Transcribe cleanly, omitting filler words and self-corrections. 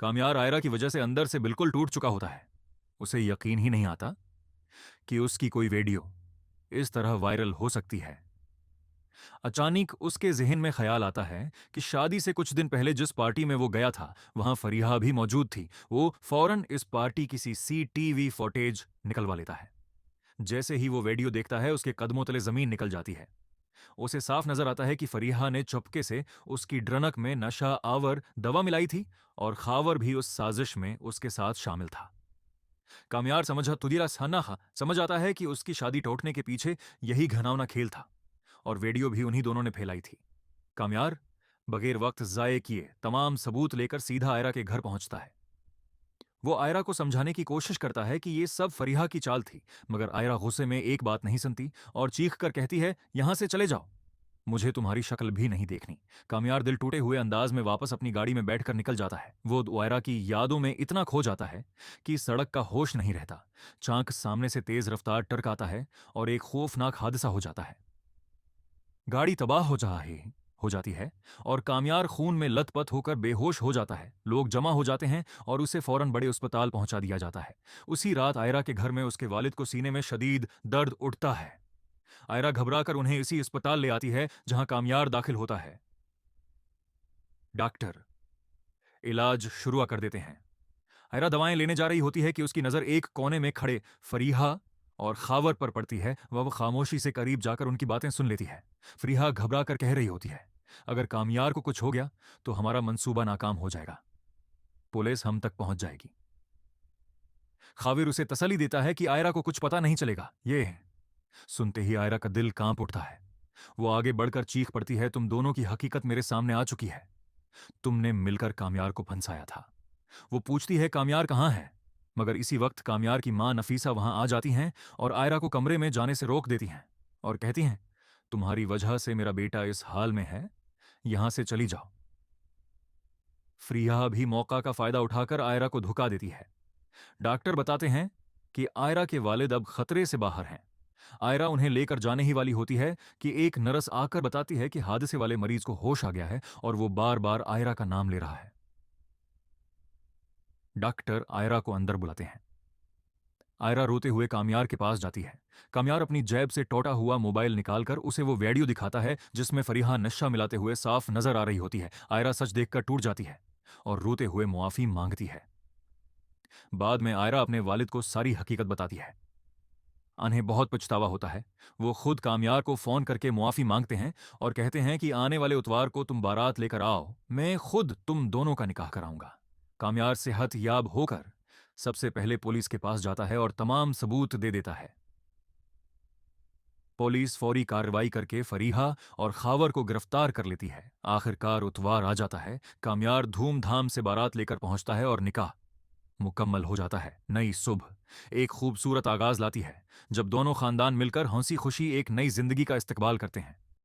कामयार आयरा की वजह से अंदर से बिल्कुल टूट चुका होता है। उसे यकीन ही नहीं आता कि उसकी कोई वीडियो इस तरह वायरल हो सकती है। अचानक उसके जहन में ख्याल आता है कि शादी से कुछ दिन पहले जिस पार्टी में वो गया था वहां फरीहा भी मौजूद थी। वो फौरन इस पार्टी की सीसीटीवी फुटेज निकलवा लेता है। जैसे ही वो वीडियो देखता है उसके कदमों तले जमीन निकल जाती है। उसे साफ नजर आता है कि फरीहा ने चुपके से उसकी ड्रनक में नशा आवर दवा मिलाई थी और खावर भी उस साजिश में उसके साथ शामिल था। कामयार समझ आता है कि उसकी शादी टूटने के पीछे यही घनावना खेल था और वीडियो भी उन्हीं दोनों ने फैलाई थी। कामयार बगैर वक्त जाये किए तमाम सबूत लेकर सीधा आयरा के घर पहुंचता है। वो आयरा को समझाने की कोशिश करता है कि ये सब फरीहा की चाल थी, मगर आयरा गुस्से में एक बात नहीं सुनती और चीख कर कहती है, यहां से चले जाओ, मुझे तुम्हारी शक्ल भी नहीं देखनी। कामयार दिल टूटे हुए अंदाज में वापस अपनी गाड़ी में बैठकर निकल जाता है। वो आयरा की यादों में इतना खो जाता है कि सड़क का होश नहीं रहता। चांक सामने से तेज रफ्तार ट्रक आता है और एक खौफनाक हादसा हो जाता है। गाड़ी तबाह हो जाती है और कामयार खून में लथपथ होकर बेहोश हो जाता है। लोग जमा हो जाते हैं और उसे फौरन बड़े अस्पताल पहुंचा दिया जाता है। उसी रात आयरा के घर में उसके वालिद को सीने में शदीद दर्द उठता है। आयरा घबराकर उन्हें इसी अस्पताल ले आती है जहां कामयार दाखिल होता है। डॉक्टर इलाज शुरू कर देते हैं। आयरा दवाएं लेने जा रही होती है कि उसकी नजर एक कोने में खड़े फरीहा और खावर पर पड़ती है। वह खामोशी से करीब जाकर उनकी बातें सुन लेती है। फरीहा घबरा कर कह रही होती है, अगर कामयार को कुछ हो गया तो हमारा मंसूबा नाकाम हो जाएगा, पुलिस हम तक पहुंच जाएगी। खाविर उसे तसल्ली देता है कि आयरा को कुछ पता नहीं चलेगा। ये है। सुनते ही आयरा का दिल कांप उठता है। वो आगे बढ़कर चीख पड़ती है, तुम दोनों की हकीकत मेरे सामने आ चुकी है। तुमने मिलकर कामयार को फंसाया था। वो पूछती है, कामयार कहां है? मगर इसी वक्त कामयार की मां नफीसा वहां आ जाती हैं और आयरा को कमरे में जाने से रोक देती हैं और कहती हैं, तुम्हारी वजह से मेरा बेटा इस हाल में है, यहां से चली जाओ। फ्रिया भी मौका का फायदा उठाकर आयरा को धुका देती है। डॉक्टर बताते हैं कि आयरा के वालिद अब खतरे से बाहर हैं। आयरा उन्हें लेकर जाने ही वाली होती है कि एक नर्स आकर बताती है कि हादसे वाले मरीज को होश आ गया है और वो बार बार आयरा का नाम ले रहा है। डॉक्टर आयरा को अंदर बुलाते हैं। आयरा रोते हुए कामयार के पास जाती है। कामयार अपनी जेब से टूटा हुआ मोबाइल निकालकर उसे वो वीडियो दिखाता है जिसमें फरीहा नशा मिलाते हुए साफ नजर आ रही होती है। आयरा सच देखकर टूट जाती है और रोते हुए मुआफी मांगती है। बाद में आयरा अपने वालिद को सारी हकीकत बताती है। उन्हें बहुत पछतावा होता है। वो खुद कामयार को फोन करके मुआफी मांगते हैं और कहते हैं कि आने वाले इतवार को तुम बारात लेकर आओ, मैं खुद तुम दोनों का निकाह कराऊंगा। कामयार सेहत याब होकर सबसे पहले पुलिस के पास जाता है और तमाम सबूत दे देता है। पुलिस फौरी कार्रवाई करके फरीहा और खावर को गिरफ्तार कर लेती है। आखिरकार इतवार आ जाता है। कामयार धूमधाम से बारात लेकर पहुंचता है और निकाह मुकम्मल हो जाता है। नई सुबह एक खूबसूरत आगाज लाती है जब दोनों खानदान मिलकर हंसी खुशी एक नई जिंदगी का इस्तकबाल करते हैं।